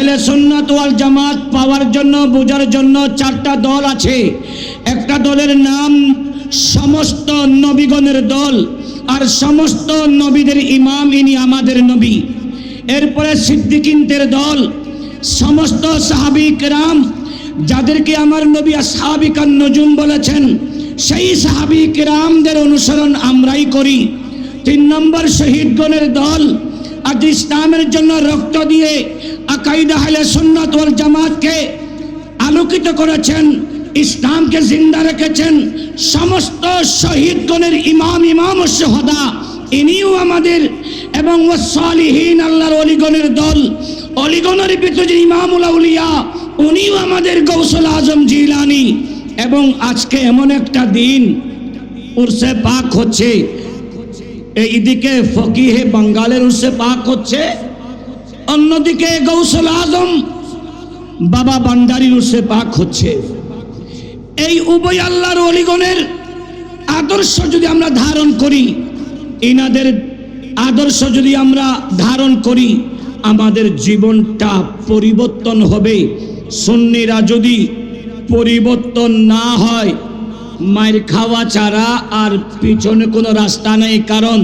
আহলে সুন্নাত ওয়াল জামাত পাওয়ার জন্য, বোঝার জন্য চারটা দল আছে। একটা দলের নাম সমস্ত নবীগণের দল, আর সমস্ত নবীদের ইমাম ইনি আমাদের নবী। এরপরে সিদ্দিকিনদের দল, সমস্ত সাহাবী কেরাম যাদেরকে আমার নবী আসহাবিকান নজুম বলেছেন, সেই সাহাবী কেরামদের অনুসরণ আমরাই করি। 3 নম্বর শহীদগণের দল, আজ ইসলামের জন্য রক্ত দিয়ে আকাইদা আহলে সুন্নাত ওয়াল জামাতকে আলোকিত করেছেন, ইসলামকে জিন্দা রেখেছেন সমস্ত শহীদগণের ইমাম ও শুহাদা, ইনিও আমাদের। এবং ওয়াসসালিহিন, আল্লাহর ওলিগণের দল, ওলিগণের ভিতরে ইমামুল আউলিয়া উনিও আমাদের গৌসুল আজম জিলানী। এবং আজকে এমন একটা দিন উরসে পাক হচ্ছে, এইদিকে ফকিহে বাঙ্গালের উরসে পাক হচ্ছে, অন্যদিকে গৌসুল আজম বাবা ভান্ডারীর উরসে পাক হচ্ছে। এই উভয় আল্লাহর ওলিগণের আদর্শ যদি আমরা ধারণ করি, ইনাদের আদর্শ যদি আমরা ধারণ করি, আমাদের জীবনটা পরিবর্তন হবে। সুন্নিরা যদি পরিবর্তন না হয়, মায়ের খাওয়া ছাড়া আর পিছনে কোনো রাস্তা নেই। কারণ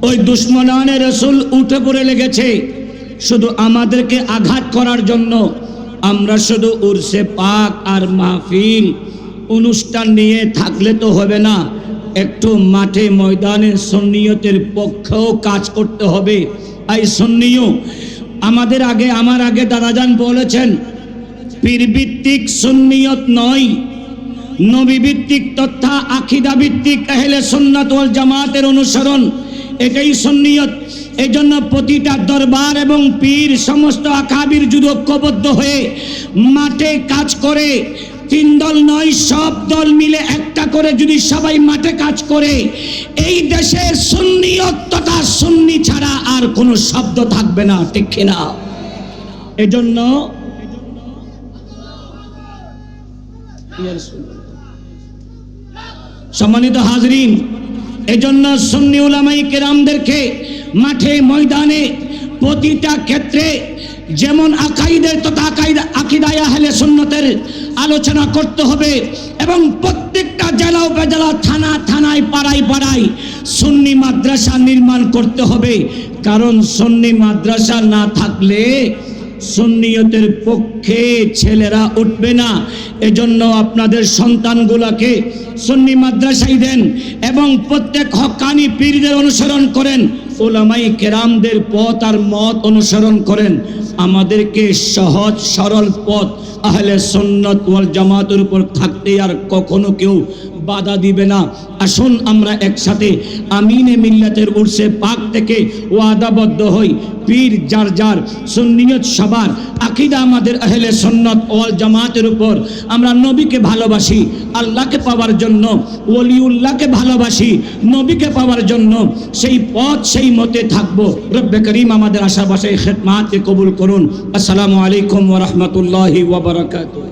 ওই দুশ্মনানে রসুল উঠে পড়ে লেগেছে শুধু আমাদেরকে আঘাত করার জন্য। আমরা শুধু উরসে পাক আর মাহফিল অনুষ্ঠান নিয়ে থাকলে তো হবে না, একটু মাঠে ময়দানে সুন্নিয়তের পক্ষেও কাজ করতে হবে। এই সুন্নিও আমার আগে দাদাজান বলেছেন, পীরভিত্তিক সুন্নিয়ত নয়, নবী ভিত্তিক তথা আকীদা ভিত্তিক আহলে সুন্নাত ওয়াল জামাতের অনুসরণ, এটাই সুন্নিয়ত। এই জন্য প্রতিটা দরবার এবং পীর সমস্ত আকাবির যদি ঐক্যবদ্ধ হয়ে মাঠে কাজ করে, 3 দল নয়, সব দল মিলে একটা করে যদি সবাই মাঠে কাজ করে, এই দেশে সুন্নিয়ত তথা সুন্নি ছাড়া আর কোনো শব্দ থাকবে না, ঠিক কিনা? এজন্য সম্মানিত হাজরিন, এজন্য সুন্নি উলামায়ে কেরামদেরকে মাঠে ময়দানে প্রতিটা ক্ষেত্রে যেমন আকাইদের তথা আকীদায়ে আহলে সুন্নতের আলোচনা করতে হবে, এবং প্রত্যেকটা জেলা উপজেলা থানায় পাড়ায় সুন্নি মাদ্রাসা নির্মাণ করতে হবে। কারণ সুন্নি মাদ্রাসা না থাকলে সুন্নিয়তের পক্ষে ছেলেরা উঠবে না। এজন্য আপনাদের সন্তানগুলোকে সুন্নি মাদ্রাসায় দেন এবং প্রত্যেক হক্কানি পীরদের অনুসরণ করেন, উলামায়ে কেরামদের পথ আর মত অনুসরণ করেন। আমাদেরকে সহজ সরল পথ আহলে সুন্নাত ওয়াল জামাতের উপর থাকতে আর কখনো কেউ বাধা দিবে না। আসুন আমরা একসাথে আমিনে মিল্লাতের উরসে পাক থেকে ওয়াদাবদ্ধ হই, পীর যার যার, সুন্নিয়ত সবার, আকীদা আমাদের আহলে সুন্নাত ওয়াল জামাতের উপর। আমরা নবীকে ভালোবাসি আল্লাহকে পাওয়ার জন্য, ওলিউল্লাহকে ভালোবাসি নবীকে পাওয়ার জন্য, সেই পথ সেই মতে থাকবো। রব্বে করিম আমাদের আশাবাসায় খেদমাতকে কবুল করুন। আসসালামু আলাইকুম ওয়া রাহমাতুল্লাহি ওয়া বারাকাতুহু।